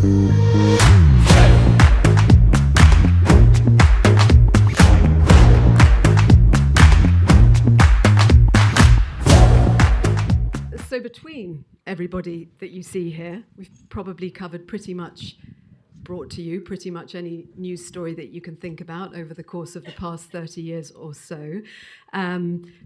So between everybody that you see here, we've probably covered brought to you pretty much any news story that you can think about over the course of the past 30 years or so.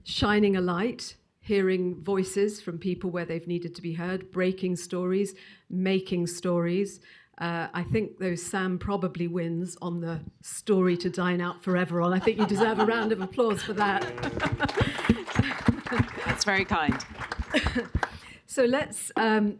Shining a light, hearing voices from people where they've needed to be heard, breaking stories, making stories. I think, though, Sam probably wins on the story to dine out forever on. I think you deserve a round of applause for that. That's very kind. So let's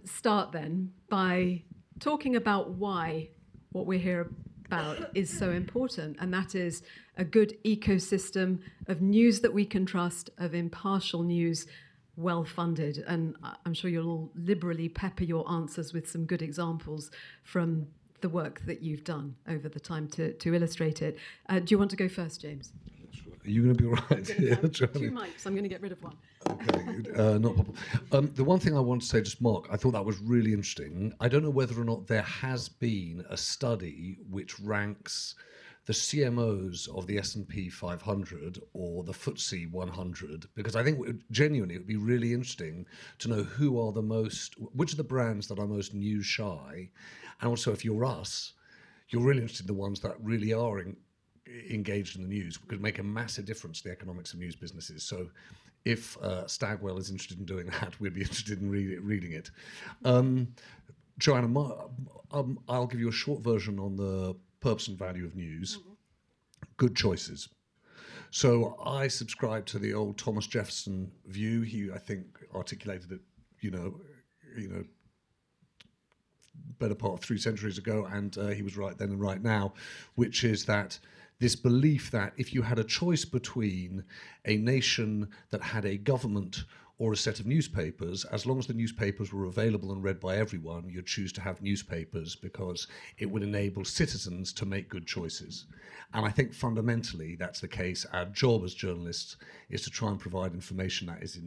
start then by talking about why what we're here about is so important, and that is a good ecosystem of news that we can trust, of impartial news, well-funded. And I'm sure you'll all liberally pepper your answers with some good examples from the work that you've done over the time to illustrate it. Do you want to go first, James? Are you going to be all right? Two mics. I'm going to get rid of one. Okay, not a problem. The one thing I want to say, just Mark, I thought that was really interesting. I don't know whether or not there has been a study which ranks the CMOs of the S&P 500 or the FTSE 100, because I think genuinely it would be really interesting to know which are the brands that are most news shy, and also if you're us, you're really interested in the ones that really are engaged in the news, could make a massive difference to the economics of news businesses. So if Stagwell is interested in doing that, we'd be interested in reading it. Joanna, I'll give you a short version on the purpose and value of news. Mm-hmm. Good choices. So I subscribe to the old Thomas Jefferson view. He, I think, articulated it, better part of 3 centuries ago, and he was right then and right now, which is that this belief that if you had a choice between a nation that had a government or a set of newspapers, as long as the newspapers were available and read by everyone, you'd choose to have newspapers because it would enable citizens to make good choices. And I think fundamentally that's the case. Our job as journalists is to try and provide information that is,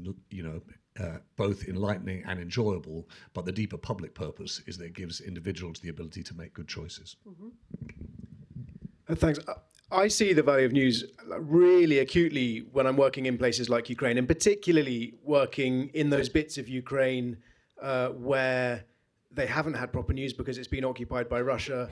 both enlightening and enjoyable, but the deeper public purpose is that it gives individuals the ability to make good choices. Mm-hmm. Thanks. I see the value of news really acutely when I'm working in places like Ukraine, and particularly working in those bits of Ukraine where they haven't had proper news because it's been occupied by Russia.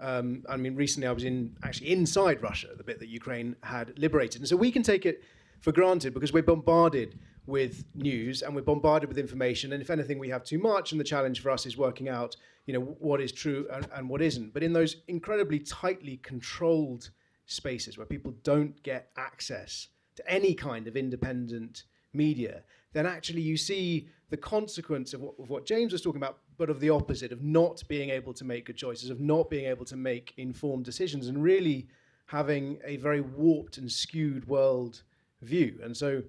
Recently I was actually inside Russia, the bit that Ukraine had liberated. And so we can take it for granted because we're bombarded with news and we're bombarded with information. And if anything, we have too much. And the challenge for us is working out, what is true and what isn't. But in those incredibly tightly controlled spaces where people don't get access to any kind of independent media, then actually you see the consequence of what James was talking about, but of the opposite, of not being able to make good choices, of not being able to make informed decisions, and really having a very warped and skewed world view. And so,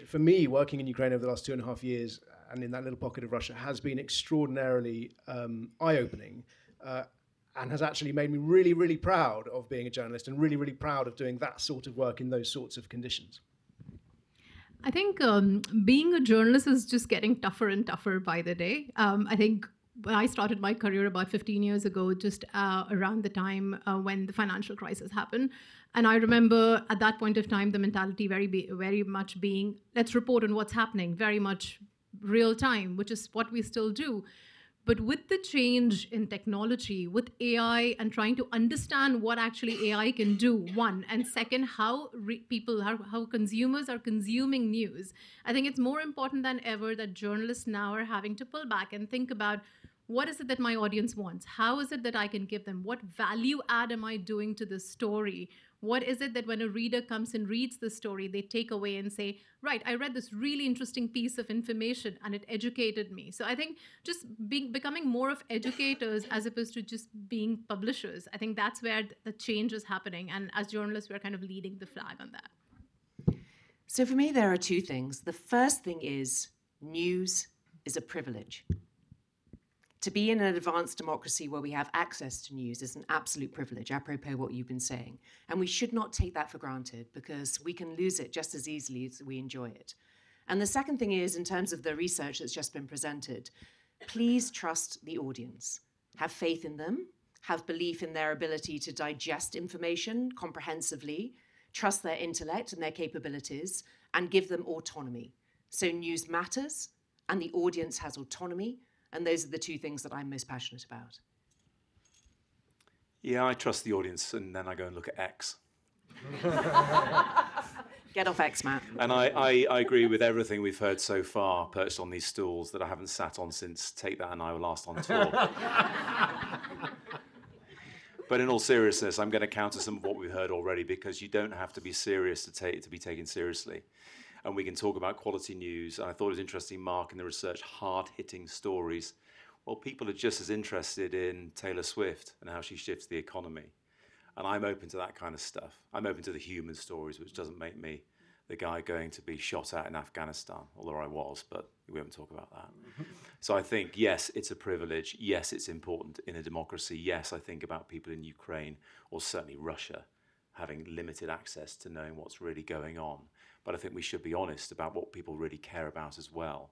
for me, working in Ukraine over the last 2.5 years, and in that little pocket of Russia, has been extraordinarily eye-opening. And has actually made me really, really proud of being a journalist and really, really proud of doing that sort of work in those sorts of conditions. I think being a journalist is just getting tougher and tougher by the day. I think when I started my career about 15 years ago, just around the time when the financial crisis happened, and I remember at that point of time, the mentality very much being, let's report on what's happening, very much real time, which is what we still do. But with the change in technology, with AI and trying to understand what actually AI can do, one, and second, how consumers are consuming news, I think it's more important than ever that journalists now are having to pull back and think about, what is it that my audience wants? How is it that I can give them? What value add am I doing to this story? What is it that when a reader comes and reads the story, they take away and say, right, I read this really interesting piece of information and it educated me. So I think just becoming more of educators as opposed to just being publishers, I think that's where the change is happening. And as journalists, we're kind of leading the flag on that. So for me, there are two things. The first thing is news is a privilege. To be in an advanced democracy where we have access to news is an absolute privilege, apropos what you've been saying. And we should not take that for granted because we can lose it just as easily as we enjoy it. And the second thing is, in terms of the research that's just been presented, please trust the audience. have faith in them, have belief in their ability to digest information comprehensively, trust their intellect and their capabilities, and give them autonomy. So news matters, and the audience has autonomy, and those are the two things that I'm most passionate about. Yeah, I trust the audience, and then I go and look at X. Get off X, Matt. And I agree with everything we've heard so far, perched on these stools that I haven't sat on since Take That and I were last on tour. But in all seriousness, I'm going to counter some of what we've heard already, because you don't have to be serious to be taken seriously. And we can talk about quality news. And I thought it was interesting, Mark, in the research, hard-hitting stories. Well, people are just as interested in Taylor Swift and how she shifts the economy. And I'm open to that kind of stuff. I'm open to the human stories, which doesn't make me the guy going to be shot at in Afghanistan, although I was, but we won't talk about that. So I think, yes, it's a privilege. Yes, it's important in a democracy. Yes, I think about people in Ukraine, or certainly Russia, having limited access to knowing what's really going on. But I think we should be honest about what people really care about as well.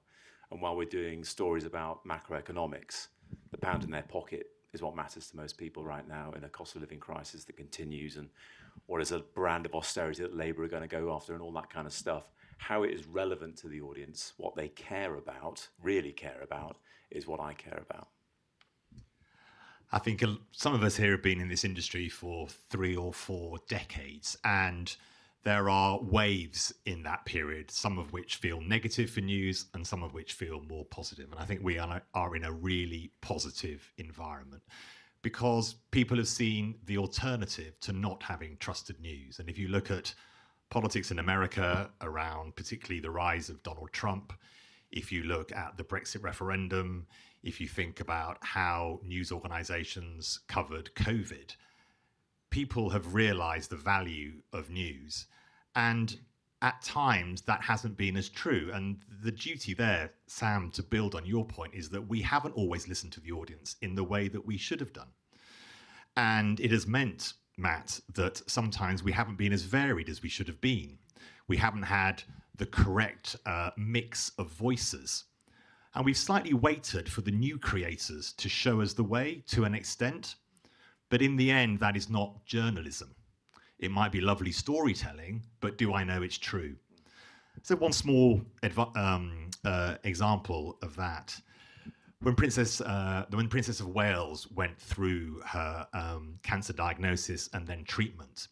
And while we're doing stories about macroeconomics, the pound in their pocket is what matters to most people right now in a cost of living crisis that continues, and what is a brand of austerity that Labour are going to go after, and all that kind of stuff. How it is relevant to the audience, what they care about, really care about, is what I care about. I think some of us here have been in this industry for 3 or 4 decades, and there are waves in that period, some of which feel negative for news and some of which feel more positive. And I think we are in a really positive environment, because people have seen the alternative to not having trusted news. And if you look at politics in America around particularly the rise of Donald Trump, if you look at the Brexit referendum, if you think about how news organizations covered COVID, people have realized the value of news. And at times that hasn't been as true. And the duty there, Sam, to build on your point, is that we haven't always listened to the audience in the way that we should have done. And it has meant, Matt, that sometimes we haven't been as varied as we should have been. We haven't had the correct mix of voices. And we've slightly waited for the new creators to show us the way to an extent. But in the end, that is not journalism. It might be lovely storytelling, but do I know it's true? So one small example of that. When Princess of Wales went through her cancer diagnosis and then treatment,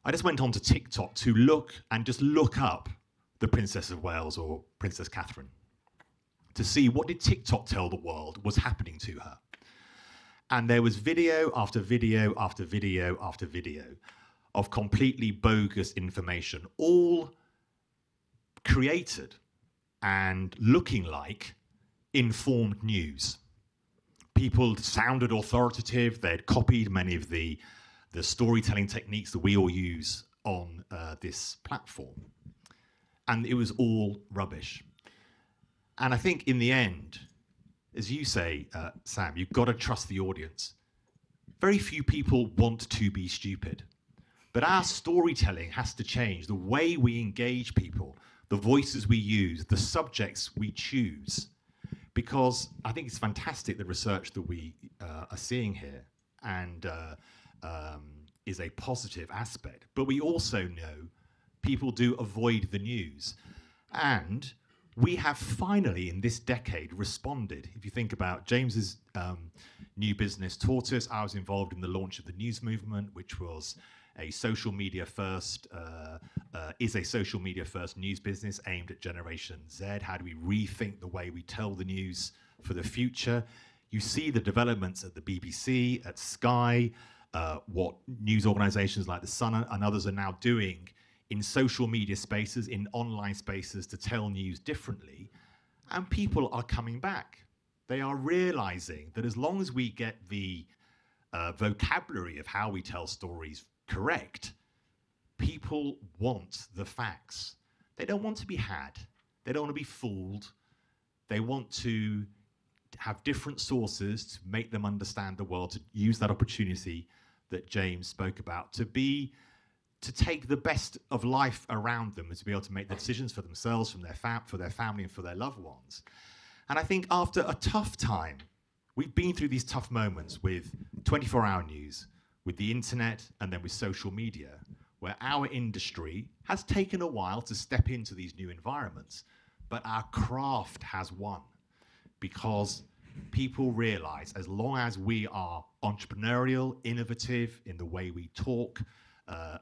I just went onto TikTok to look up the Princess of Wales, or Princess Catherine, to see what did TikTok tell the world was happening to her. And there was video after video after video after video of completely bogus information, all created and looking like informed news. People sounded authoritative. They'd copied many of the storytelling techniques that we all use on this platform. And it was all rubbish. And I think in the end, as you say, Sam, you've got to trust the audience. Very few people want to be stupid. But our storytelling has to change. The way we engage people, the voices we use, the subjects we choose. Because I think it's fantastic, the research that we are seeing here, and is a positive aspect. But we also know people do avoid the news. And we have finally, in this decade, responded. If you think about James's new business, Tortoise, I was involved in the launch of the news movement, which was a social media first, is a social media first news business aimed at Generation Z. How do we rethink the way we tell the news for the future? You see the developments at the BBC, at Sky, what news organizations like The Sun and others are now doing in social media spaces, in online spaces, to tell news differently. And people are coming back. They are realizing that as long as we get the vocabulary of how we tell stories correct, people want the facts. They don't want to be had. They don't want to be fooled. They want to have different sources to make them understand the world, to use that opportunity that James spoke about, to take the best of life around them and to be able to make the decisions for themselves, for their family and for their loved ones. And I think after a tough time we've been through these tough moments with 24-hour news, with the internet, and then with social media, where our industry has taken a while to step into these new environments, but our craft has won, because people realize as long as we are entrepreneurial, innovative in the way we talk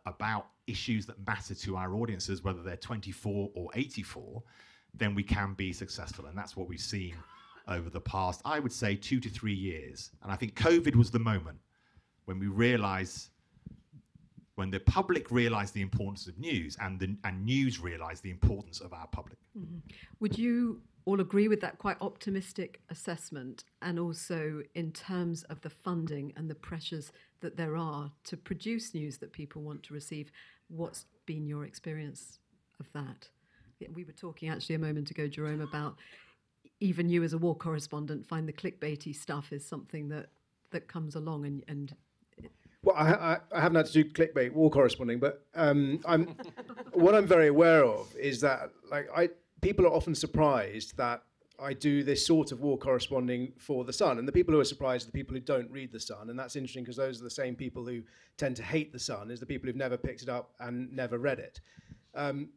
about issues that matter to our audiences, whether they're 24 or 84, then we can be successful. And that's what we've seen over the past, I would say, 2 to 3 years. And I think COVID was the moment when we realized, when the public realized the importance of news, and news realized the importance of our public. Mm-hmm. Would you all agree with that quite optimistic assessment? And also in terms of the funding and the pressures that there are to produce news that people want to receive, what's been your experience of that? We were talking actually a moment ago, Jerome, about even you as a war correspondent find the clickbaity stuff is something that comes along and well, I haven't had to do clickbait war corresponding, but what I'm very aware of is that people are often surprised that I do this sort of war corresponding for The Sun, and the people who are surprised are the people who don't read The Sun, and that's interesting because those are the same people who tend to hate The Sun, is the people who've never picked it up and never read it. I'm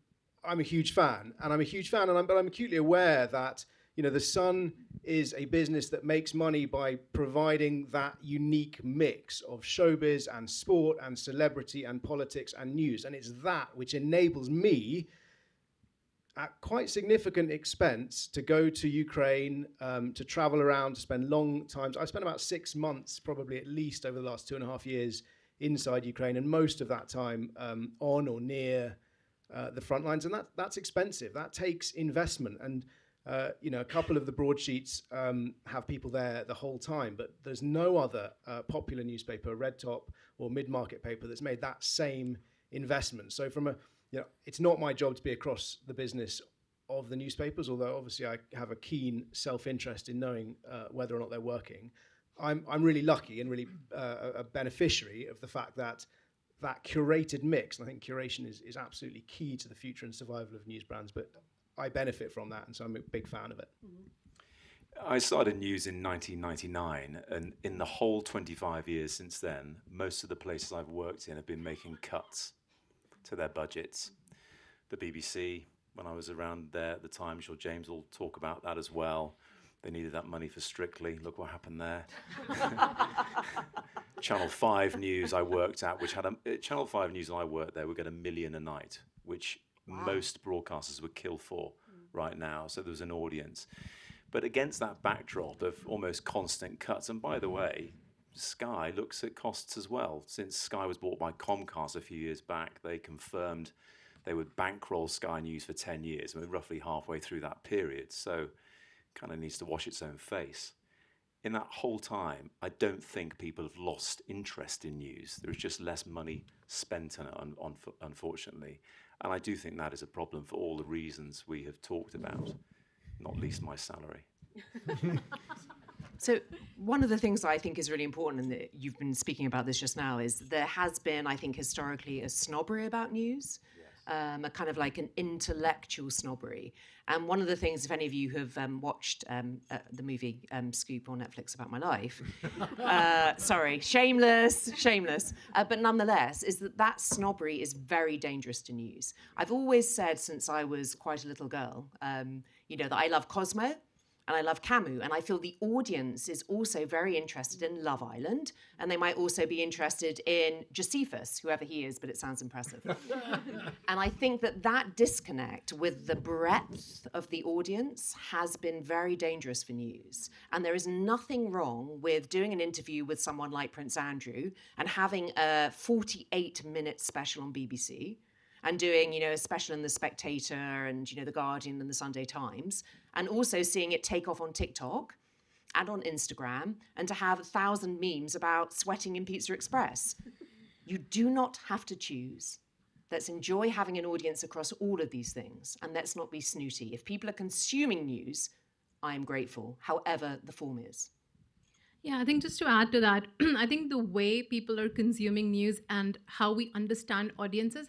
a huge fan, but I'm acutely aware that The Sun is a business that makes money by providing that unique mix of showbiz and sport and celebrity and politics and news. And it's that which enables me, at quite significant expense, to go to Ukraine, to travel around, to spend long times. I spent about 6 months, probably at least over the last 2.5 years, inside Ukraine, and most of that time on or near the front lines. And that's expensive. That takes investment. And a couple of the broadsheets have people there the whole time, but there's no other popular newspaper, red top or mid-market paper, that's made that same investment. So it's not my job to be across the business of the newspapers, although obviously I have a keen self-interest in knowing whether or not they're working. I'm really lucky and really a beneficiary of the fact that curated mix, and I think curation is absolutely key to the future and survival of news brands, but I benefit from that, and so I'm a big fan of it. I started news in 1999, and in the whole 25 years since then, most of the places I've worked in have been making cuts to their budgets. The BBC, when I was around there at the time, I'm sure James will talk about that as well. They needed that money for Strictly. Look what happened there. Channel 5 News I worked at, which had Channel 5 News and I worked there, would get $1 million a night, which most broadcasters would kill for right now. So there was an audience. But against that backdrop of almost constant cuts, and by the way, Sky looks at costs as well. Since Sky was bought by Comcast a few years back, they confirmed they would bankroll Sky News for 10 years. We're roughly halfway through that period. So kind of needs to wash its own face. In that whole time, I don't think people have lost interest in news. There's just less money spent on it, unfortunately. And I do think that is a problem for all the reasons we have talked about, not least my salary. So one of the things I think is really important, and that you've been speaking about this just now, is there has been, I think, historically a snobbery about news. A kind of like an intellectual snobbery. And one of the things, if any of you have watched the movie Scoop on Netflix about my life, sorry, shameless, but nonetheless, is that snobbery is very dangerous to news. I've always said since I was quite a little girl, that I love Cosmo, and I love Camus, and I feel the audience is also very interested in Love Island, and they might also be interested in Josephus, whoever he is, but it sounds impressive. And I think that disconnect with the breadth of the audience has been very dangerous for news. And there is nothing wrong with doing an interview with someone like Prince Andrew and having a 48-minute special on BBC, and doing, a special in The Spectator and, The Guardian and The Sunday Times, and also seeing it take off on TikTok and on Instagram, and to have 1,000 memes about sweating in Pizza Express. You do not have to choose. Let's enjoy having an audience across all of these things, and let's not be snooty. If people are consuming news, I am grateful, however the form is. Yeah, I think just to add to that, I think the way people are consuming news and how we understand audiences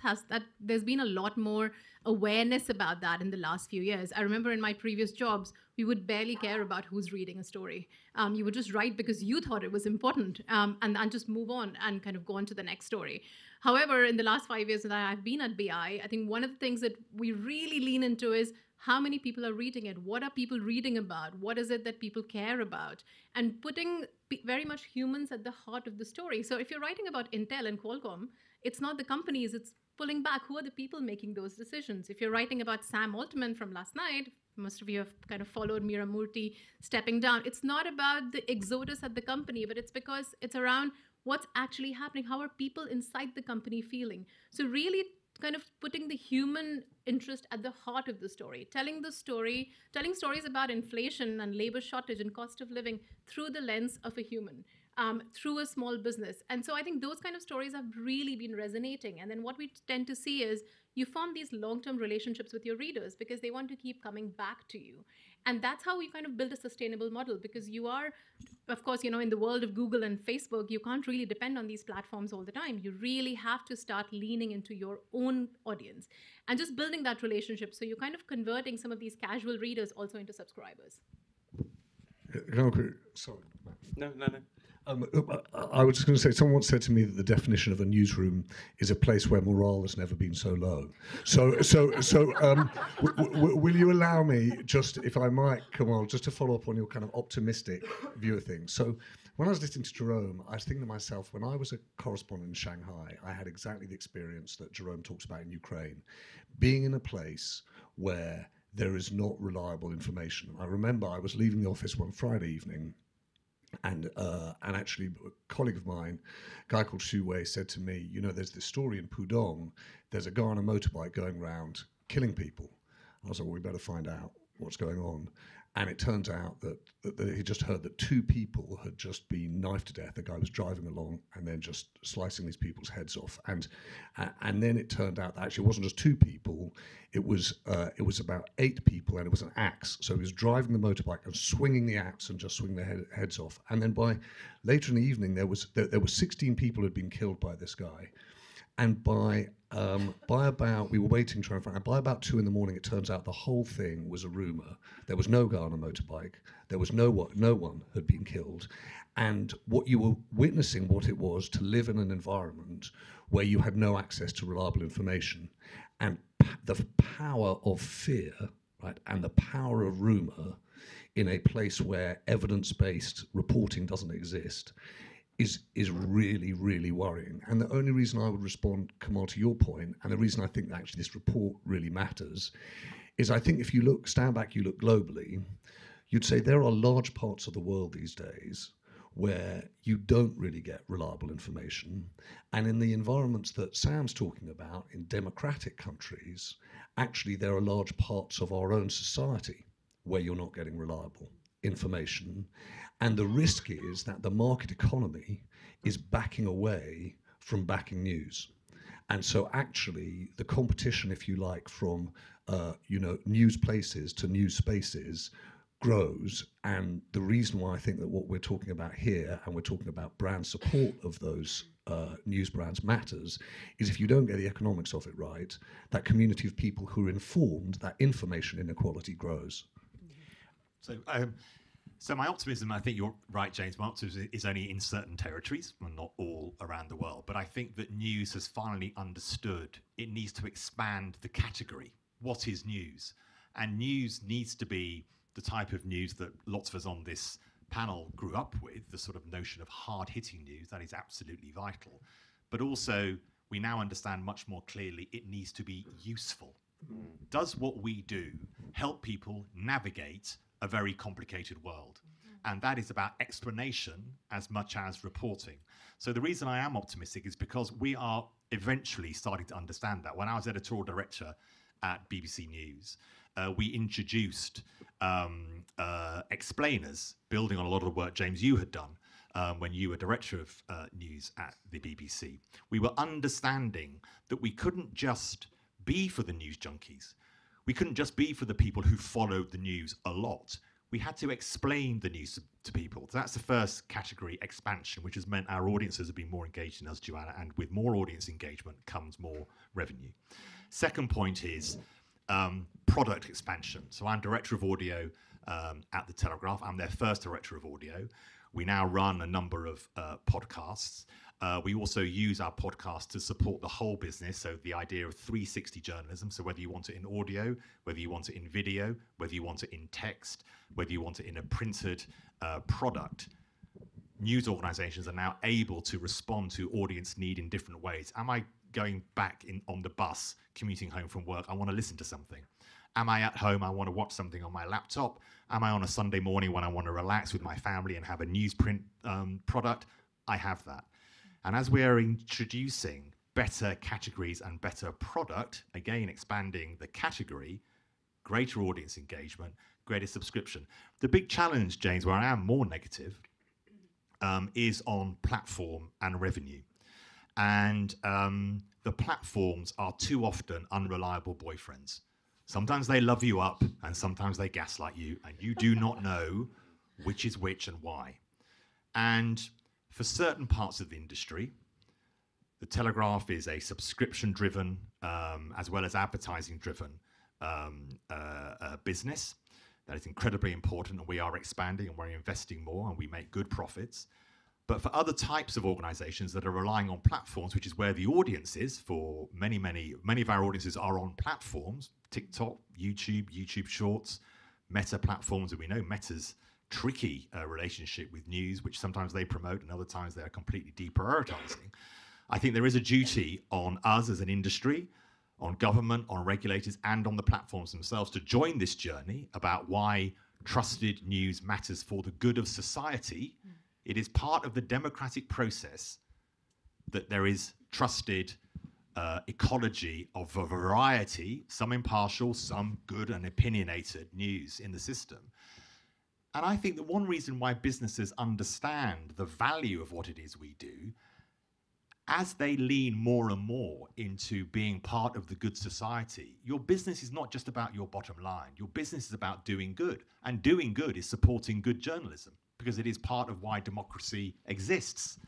there's been a lot more awareness about that in the last few years. I remember in my previous jobs, we would barely care about who's reading a story. You would just write because you thought it was important, and just move on and kind of go on to the next story. However, in the last 5 years that I've been at BI, I think one of the things that we really lean into is how many people are reading it? What are people reading about? What is it that people care about? And putting very much humans at the heart of the story. So if you're writing about Intel and Qualcomm, it's not the companies, it's pulling back. Who are the people making those decisions? If you're writing about Sam Altman from last night, most of you have kind of followed Mira Murthy stepping down. It's not about the exodus at the company, but it's because it's around what's actually happening. How are people inside the company feeling? So really kind of putting the human interest at the heart of the story, telling stories about inflation and labor shortage and cost of living through the lens of a human, through a small business. And so I think those kind of stories have really been resonating. And then what we tend to see is you form these long-term relationships with your readers because they want to keep coming back to you. And that's how you kind of build a sustainable model, because you are, of course, in the world of Google and Facebook, you can't really depend on these platforms all the time. You really have to start leaning into your own audience and just building that relationship. So you're kind of converting some of these casual readers also into subscribers. Sorry. No. I was just going to say, someone once said to me that the definition of a newsroom is a place where morale has never been so low. Will you allow me, just if I might, Kamal, just to follow up on your kind of optimistic view of things. So when I was listening to Jerome, I was thinking to myself, when I was a correspondent in Shanghai, I had exactly the experience that Jerome talks about in Ukraine, being in a place where there is not reliable information. I remember I was leaving the office one Friday evening, and actually a colleague of mine, a guy called Xu Wei, said to me, there's this story in Pudong, there's a guy on a motorbike going around killing people. I was like, well, we better find out what's going on. And it turns out that he just heard that 2 people had just been knifed to death. The guy was driving along and then just slicing these people's heads off. And then it turned out that actually it wasn't just 2 people. It was about 8 people, and it was an axe. So he was driving the motorbike and swinging the axe and just swinging their heads off. And then by later in the evening, there were 16 people who had been killed by this guy. And by about, we were waiting trying to find out, by about 2 a.m, it turns out the whole thing was a rumor. There was no guy on a motorbike. There was no one had been killed. And what you were witnessing, what it was to live in an environment where you had no access to reliable information, and the power of fear, right, and the power of rumor in a place where evidence-based reporting doesn't exist is really, really worrying. And the only reason I would respond, Kamal, to your point, and the reason I think that actually this report really matters, is I think if you stand back, you look globally, you'd say there are large parts of the world these days where you don't really get reliable information. And in the environments that Sam's talking about, in democratic countries, actually there are large parts of our own society where you're not getting reliable information. And the risk is that the market economy is backing away from backing news. And so actually the competition, if you like, from news places to news spaces grows. And the reason why I think that what we're talking about here, and we're talking about brand support of those news brands matters, is if you don't get the economics of it right, that community of people who are informed, that information inequality grows. So my optimism, I think you're right, James, my optimism is only in certain territories, well, not all around the world, but I think that news has finally understood it needs to expand the category. What is news? And news needs to be the type of news that lots of us on this panel grew up with, the sort of notion of hard-hitting news, that is absolutely vital. But also, we now understand much more clearly it needs to be useful. Does what we do help people navigate a very complicated world? And that is about explanation as much as reporting. So the reason I am optimistic is because we are eventually starting to understand that. When I was editorial director at BBC News, we introduced explainers, building on a lot of the work, James, you had done when you were director of news at the BBC. We were understanding that we couldn't just be for the news junkies. We couldn't just be for the people who followed the news a lot. We had to explain the news to people. So that's the first category, expansion, which has meant our audiences have been more engaged in us, Joanna, and with more audience engagement comes more revenue. Second point is product expansion. So I'm director of audio at the Telegraph. I'm their first director of audio. We now run a number of podcasts. We also use our podcast to support the whole business. So the idea of 360 journalism. So whether you want it in audio, whether you want it in video, whether you want it in text, whether you want it in a printed product, news organizations are now able to respond to audience need in different ways. Am I going back on the bus, commuting home from work? I want to listen to something. Am I at home? I want to watch something on my laptop. Am I on a Sunday morning when I want to relax with my family and have a newsprint product? I have that. And as we are introducing better categories and better product, again, expanding the category, greater audience engagement, greater subscription. The big challenge, James, where I am more negative, is on platform and revenue. And the platforms are too often unreliable boyfriends. Sometimes they love you up and sometimes they gaslight you, and you do not know which is which and why. And for certain parts of the industry, the Telegraph is a subscription-driven as well as advertising-driven business. That is incredibly important, and we are expanding and we're investing more and we make good profits. But for other types of organizations that are relying on platforms, which is where the audience is for many of our audiences are on platforms, TikTok, YouTube Shorts, Meta platforms, and we know Meta's tricky relationship with news, which sometimes they promote and other times they are completely deprioritizing. I think there is a duty on us as an industry, on government, on regulators, and on the platforms themselves to join this journey about why trusted news matters for the good of society. It is part of the democratic process that there is trusted ecology of a variety, some impartial, some good and opinionated news in the system. And I think that one reason why businesses understand the value of what it is we do, as they lean more and more into being part of the good society, your business is not just about your bottom line. Your business is about doing good. And doing good is supporting good journalism, because it is part of why democracy exists.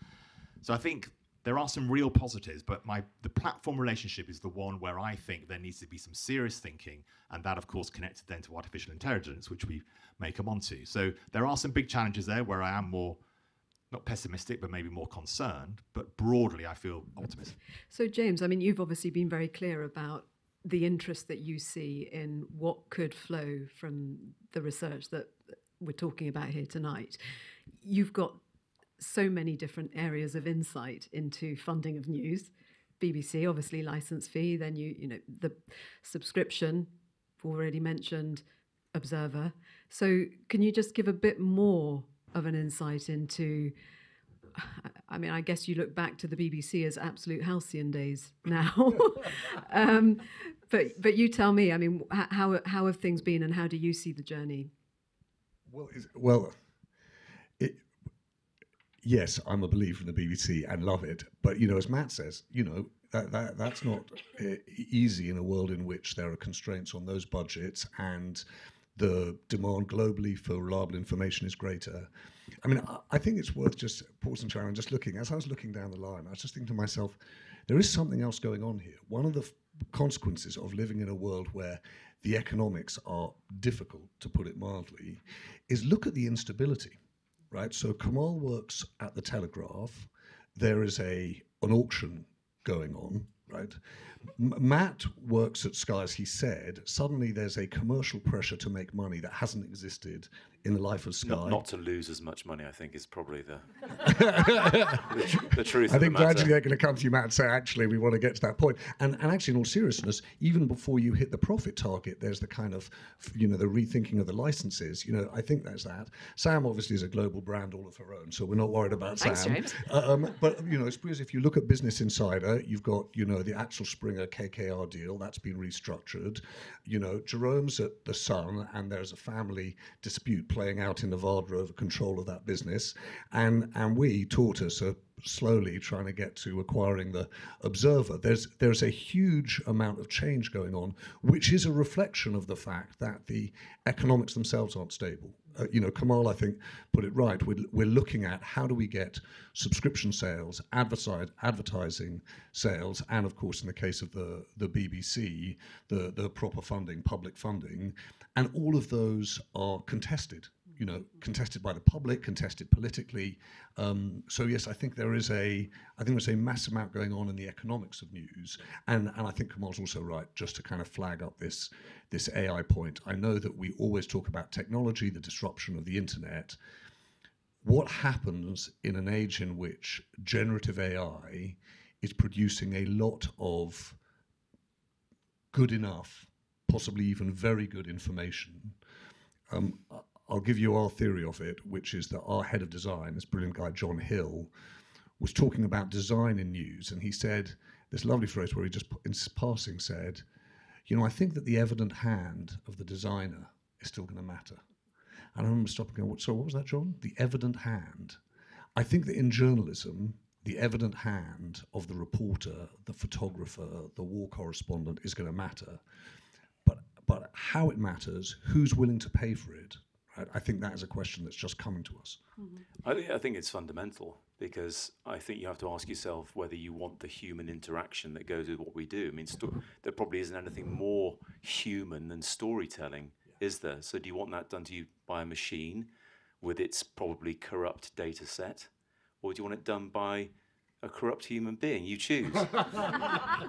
So I think there are some real positives, but the platform relationship is the one where I think there needs to be some serious thinking, and that, of course, connected then to artificial intelligence, which we may come on to. So there are some big challenges there where I am more, not pessimistic, but maybe more concerned, but broadly I feel optimistic. So James, I mean, you've obviously been very clear about the interest that you see in what could flow from the research that we're talking about here tonight. You've got so many different areas of insight into funding of news. BBC, obviously, license fee, then you know the subscription, already mentioned, Observer. So can you just give a bit more of an insight into, I mean, I guess you look back to the BBC as absolute halcyon days now. But you tell me, I mean, how have things been and how do you see the journey? Yes, I'm a believer in the BBC and love it. But, you know, as Matt says, you know, that's not easy in a world in which there are constraints on those budgets and the demand globally for reliable information is greater. I mean, I think it's worth just pausing and just looking. As I was looking down the line, I was just thinking to myself, there is something else going on here. One of the consequences of living in a world where the economics are difficult, to put it mildly, is look at the instability, right? So Kamal works at the Telegraph. There is an auction going on, right? Matt works at Sky, as he said. Suddenly there's a commercial pressure to make money that hasn't existed in the life of Sky. Not to lose as much money, I think, is probably the truth. I think of the gradually they're going to come to you, Matt, and say, actually, we want to get to that point. And actually, in all seriousness, even before you hit the profit target, there's the kind of, you know, the rethinking of the licenses. You know, I think there's that. Sam obviously is a global brand all of her own, so we're not worried about Thanks, Sam. James. But, you know, I suppose if you look at Business Insider, you've got, you know, the Axel Springer KKR deal, that's been restructured. You know, Jerome's at The Sun, and there's a family dispute playing out in Nevada over control of that business. And we, Tortoise, are slowly trying to get to acquiring the Observer. There's a huge amount of change going on, which is a reflection of the fact that the economics themselves aren't stable. Kamal, I think, put it right. We're looking at how do we get subscription sales, advertising sales, and of course, in the case of the BBC, the proper funding, public funding, and all of those are contested. Contested by the public, contested politically. So yes, I think there's a massive amount going on in the economics of news, and I think Kamal's also right just to kind of flag up this AI point. I know that we always talk about technology, the disruption of the internet. What happens in an age in which generative AI is producing a lot of good enough, possibly even very good information? I'll give you our theory of it, which is that our head of design, this brilliant guy, John Hill, was talking about design in news. And he said this lovely phrase where he just in passing said, I think that the evident hand of the designer is still going to matter. And I remember stopping and going, so what was that, John? The evident hand. I think that in journalism, the evident hand of the reporter, the photographer, the war correspondent is going to matter. But how it matters, who's willing to pay for it, I think that is a question that's just coming to us. I think it's fundamental, because I think you have to ask yourself whether you want the human interaction that goes with what we do. I mean, there probably isn't anything more human than storytelling, is there? So do you want that done to you by a machine with its probably corrupt data set? Or do you want it done by a corrupt human being? You choose.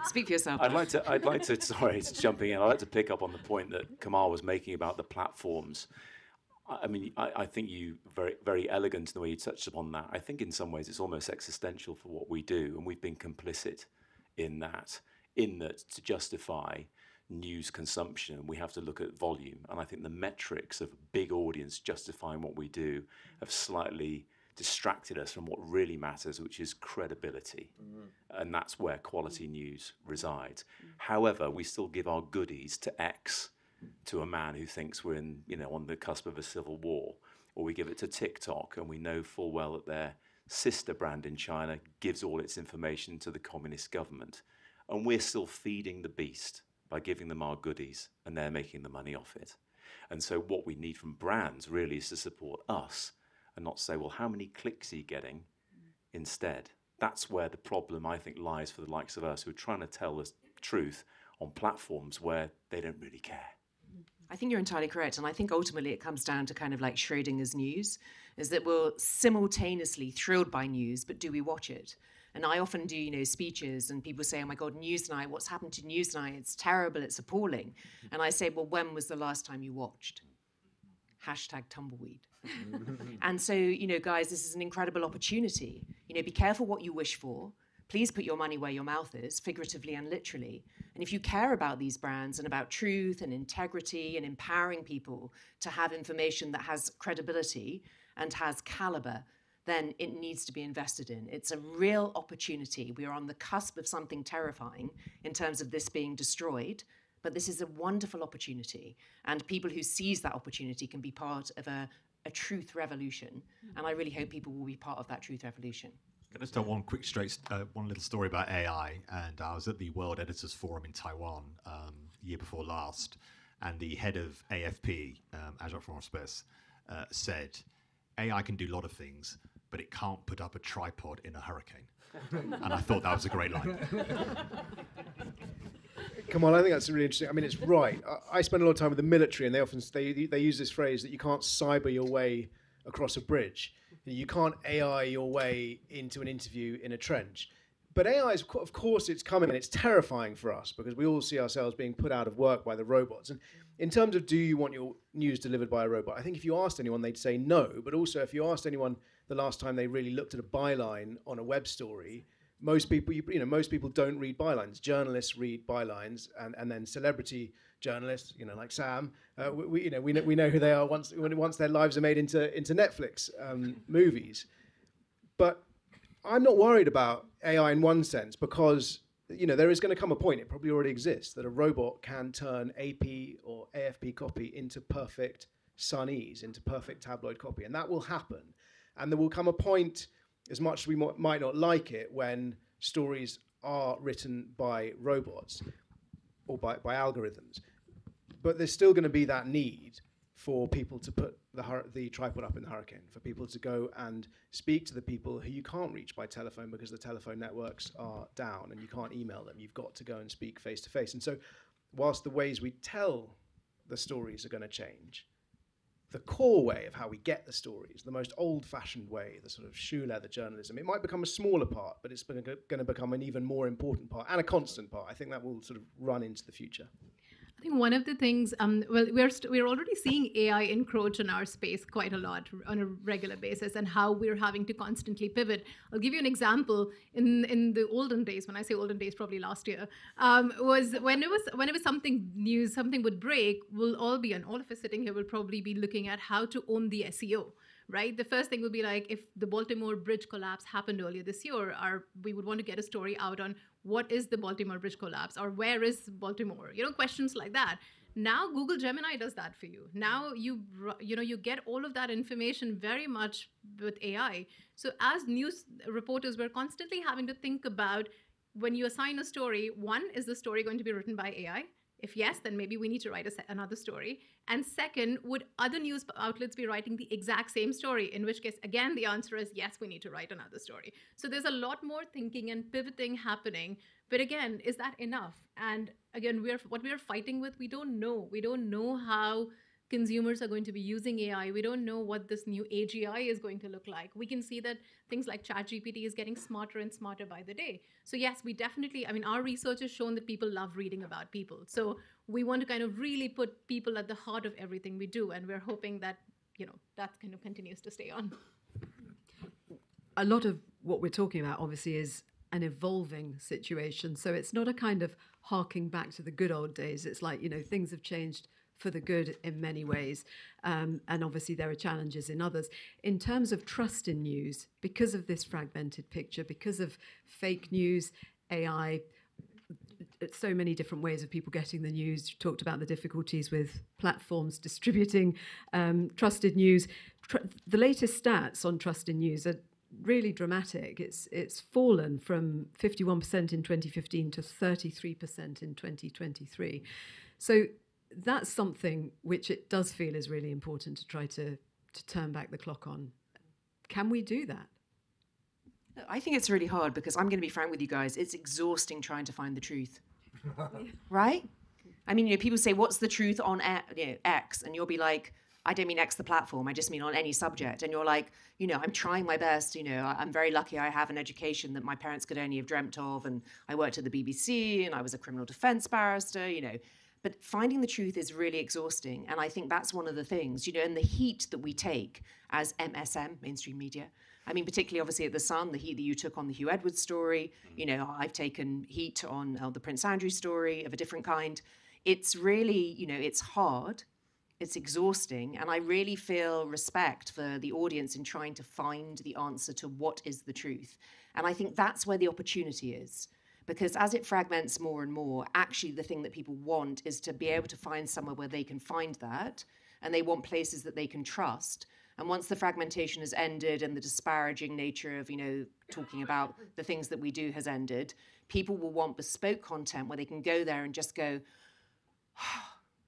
Speak for yourself. I'd like to, sorry, it's jumping in. I'd like to pick up on the point that Kamal was making about the platforms. I mean, I think you very, very elegant in the way you touched upon that. I think in some ways it's almost existential for what we do, and we've been complicit in that to justify news consumption, we have to look at volume. And I think the metrics of a big audience justifying what we do have slightly distracted us from what really matters, which is credibility. And that's where quality news resides. However, we still give our goodies to X, to a man who thinks we're on the cusp of a civil war, or we give it to TikTok, and we know full well that their sister brand in China gives all its information to the communist government, and we're still feeding the beast by giving them our goodies, and they're making the money off it. And so what we need from brands really is to support us and not say, well, how many clicks are you getting instead? That's where the problem, I think, lies for the likes of us who are trying to tell the truth on platforms where they don't really care. I think you're entirely correct. And I think ultimately it comes down to kind of like Schrodinger's news, is that we're simultaneously thrilled by news, but do we watch it? And I often do, speeches, and people say, oh my God, Newsnight, what's happened to Newsnight? It's terrible, it's appalling. And I say, well, when was the last time you watched? #tumbleweed. And so, guys, this is an incredible opportunity. Be careful what you wish for. Please put your money where your mouth is, figuratively and literally. And if you care about these brands and about truth and integrity and empowering people to have information that has credibility and has caliber, then it needs to be invested in. It's a real opportunity. We are on the cusp of something terrifying in terms of this being destroyed, but this is a wonderful opportunity. And people who seize that opportunity can be part of a truth revolution. And I really hope people will be part of that truth revolution. Can I just tell one little story about AI? And I was at the World Editors Forum in Taiwan year before last, and the head of AFP, Agence France-Presse, said, AI can do a lot of things, but it can't put up a tripod in a hurricane. And I thought that was a great line. Kamal, I think that's really interesting. I mean, it's right. I spend a lot of time with the military, and they use this phrase that you can't cyber your way across a bridge. You can't AI your way into an interview in a trench. But AI is, of course, it's coming, and it's terrifying for us because we all see ourselves being put out of work by the robots. And in terms of do you want your news delivered by a robot, I think if you asked anyone, they'd say no. But also, if you asked anyone the last time they really looked at a byline on a web story, most people don't read bylines. Journalists read bylines, and then celebrity journalists, like Sam, we know who they are once their lives are made into Netflix movies. But I'm not worried about AI in one sense because there is going to come a point, it probably already exists, that a robot can turn AP or AFP copy into perfect Sunese, into perfect tabloid copy, and that will happen. And there will come a point as much as we might not like it when stories are written by robots or by algorithms. But there's still going to be that need for people to put the tripod up in the hurricane, for people to go and speak to the people who you can't reach by telephone because the telephone networks are down and you can't email them. You've got to go and speak face to face. And so whilst the ways we tell the stories are going to change, the core way of how we get the stories, the most old-fashioned way, the sort of shoe leather journalism, it might become a smaller part, but it's going to become an even more important part and a constant part. I think that will sort of run into the future. I think one of the things, we're already seeing AI encroach on our space quite a lot on a regular basis, and how we're having to constantly pivot. I'll give you an example. In the olden days, when I say olden days, probably last year, was whenever something news, something would break, we'll all be, and all of us sitting here will probably be looking at how to own the SEO. Right? The first thing would be like, if the Baltimore bridge collapse happened earlier this year, we would want to get a story out on what is the Baltimore bridge collapse, or where is Baltimore? Questions like that. Now Google Gemini does that for you. Now you get all of that information very much with AI. So as news reporters, we're constantly having to think about, when you assign a story, one, is the story going to be written by AI? If yes, then maybe we need to write another story. And second, would other news outlets be writing the exact same story? In which case, again, the answer is yes, we need to write another story. So there's a lot more thinking and pivoting happening. But again, is that enough? And again, what we're fighting with, we don't know. We don't know how consumers are going to be using AI. We don't know what this new AGI is going to look like. We can see that things like ChatGPT is getting smarter and smarter by the day. So yes, we definitely, our research has shown that people love reading about people. So we want to kind of really put people at the heart of everything we do. And we're hoping that, that kind of continues to stay on. A lot of what we're talking about, obviously, is an evolving situation. So it's not a kind of harking back to the good old days. It's like, things have changed for the good in many ways. And obviously there are challenges in others. In terms of trust in news, because of this fragmented picture, because of fake news, AI, so many different ways of people getting the news. You talked about the difficulties with platforms distributing trusted news. The latest stats on trusted news are really dramatic. It's fallen from 51% in 2015 to 33% in 2023. So that's something which it does feel is really important to try to turn back the clock on. Can we do that? I think it's really hard, because I'm going to be frank with you guys. It's exhausting trying to find the truth. Right? People say, what's the truth on X? And you'll be like, I don't mean X the platform, I just mean on any subject. And you're like, I'm trying my best. I'm very lucky I have an education that my parents could only have dreamt of. And I worked at the BBC and I was a criminal defense barrister, But finding the truth is really exhausting. And I think that's one of the things, and the heat that we take as MSM, mainstream media. Particularly obviously at The Sun, the heat that you took on the Hugh Edwards story. I've taken heat on the Prince Andrew story of a different kind. It's really, it's hard. It's exhausting. And I really feel respect for the audience in trying to find the answer to what is the truth. And I think that's where the opportunity is. Because as it fragments more and more, actually the thing that people want is to be able to find somewhere where they can find that, and they want places that they can trust. And once the fragmentation has ended and the disparaging nature of, talking about the things that we do has ended, people will want bespoke content where they can go there and just go,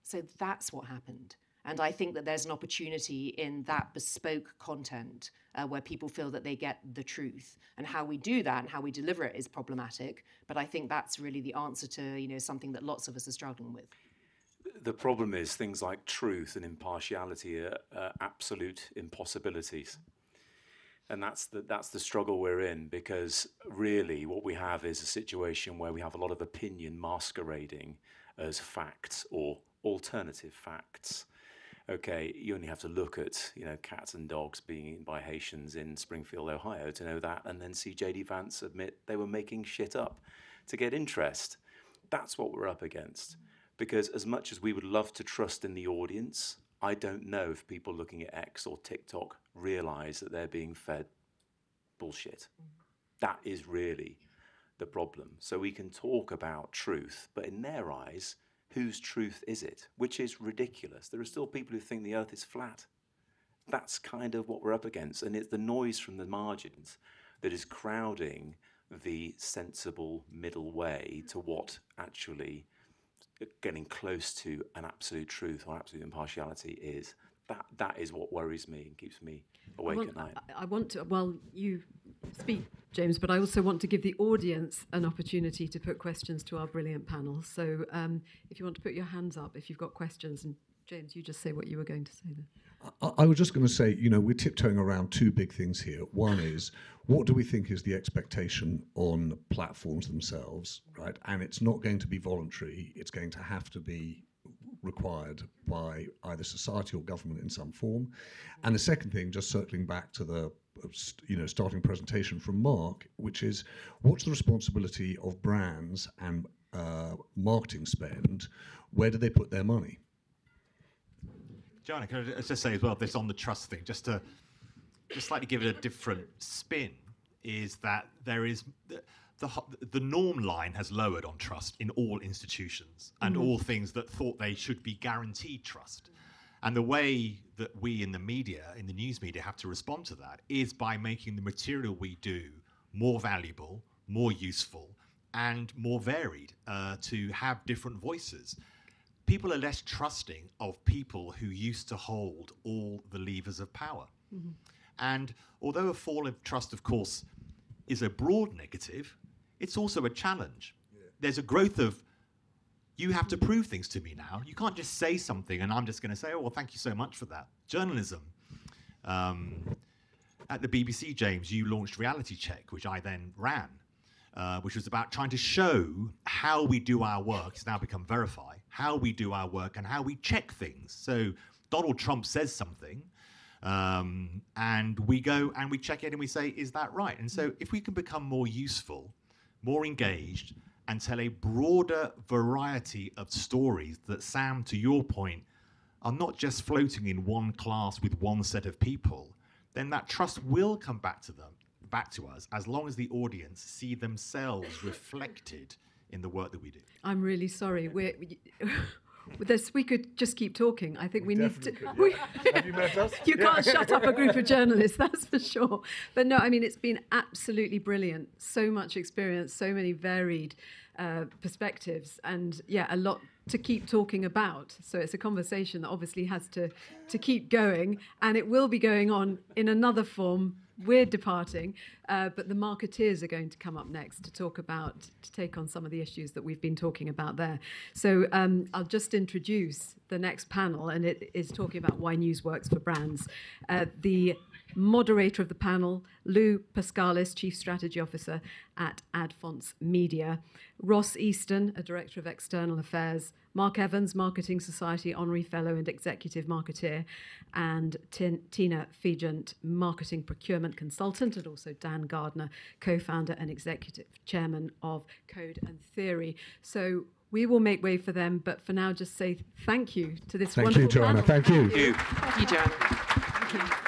so that's what happened. And I think that there's an opportunity in that bespoke content where people feel that they get the truth. And how we do that and how we deliver it is problematic. But I think that's really the answer to, something that lots of us are struggling with. The problem is things like truth and impartiality are absolute impossibilities. And that's the struggle we're in, because really what we have is a situation where we have a lot of opinion masquerading as facts or alternative facts. Okay, you only have to look at, cats and dogs being eaten by Haitians in Springfield, Ohio to know that, and then see J.D. Vance admit they were making shit up to get interest. That's what we're up against. Because as much as we would love to trust in the audience, I don't know if people looking at X or TikTok realize that they're being fed bullshit. That is really the problem. So we can talk about truth, but in their eyes, whose truth is it? Which is ridiculous. There are still people who think the earth is flat. That's kind of what we're up against. And it's the noise from the margins that is crowding the sensible middle way to what actually getting close to an absolute truth or absolute impartiality is. That is what worries me and keeps me awake at night. I want to, well, you speak, James, but I also want to give the audience an opportunity to put questions to our brilliant panel. So if you want to put your hands up, if you've got questions, and James, you just say what you were going to say then. I was just going to say, we're tiptoeing around two big things here. One is, what do we think is the expectation on platforms themselves, right? And it's not going to be voluntary. It's going to have to be required by either society or government in some form. And the second thing, just circling back to the starting presentation from Mark, which is, what's the responsibility of brands and marketing spend? Where do they put their money? Joanna, can I just say as well, this on the trust thing, just slightly give it a different spin, is that there is the norm line has lowered on trust in all institutions and all things that thought they should be guaranteed trust. And the way that we in the media, in the news media, have to respond to that is by making the material we do more valuable, more useful, and more varied, to have different voices. People are less trusting of people who used to hold all the levers of power. Mm-hmm. And although a fall of trust, of course, is a broad negative, it's also a challenge. Yeah. There's a growth of, you have to prove things to me now. You can't just say something and I'm just going to say, oh, well, thank you so much for that. Journalism. At the BBC, James, you launched Reality Check, which I then ran, which was about trying to show how we do our work. It's now become Verify, how we do our work and how we check things. So Donald Trump says something, and we go and we check it and we say, is that right? And so if we can become more useful, more engaged, and tell a broader variety of stories that, Sam, to your point, are not just floating in one class with one set of people, then that trust will come back to us, as long as the audience see themselves reflected in the work that we do. I'm really sorry. We could just keep talking. I think we need to. Have you met us? You can't shut up a group of journalists, that's for sure. But no, I mean, it's been absolutely brilliant. So much experience, so many varied perspectives, and a lot to keep talking about. So it's a conversation that obviously has to keep going, and it will be going on in another form. We're departing, but the marketeers are going to come up next to take on some of the issues that we've been talking about there. So I'll just introduce the next panel, and it is talking about why news works for brands. The moderator of the panel, Lou Pascalis, Chief Strategy Officer at Adfonts Media, Ross Easton, a Director of External Affairs, Mark Evans, Marketing Society Honorary Fellow and Executive Marketeer, and Tina Fegent, Marketing Procurement Consultant, and also Dan Gardner, Co-founder and Executive Chairman of Code and Theory. So we will make way for them, but for now, just say thank you to this wonderful panel. Thank you, Joanna. Thank you. Thank you. Thank you, Joanna. Thank you.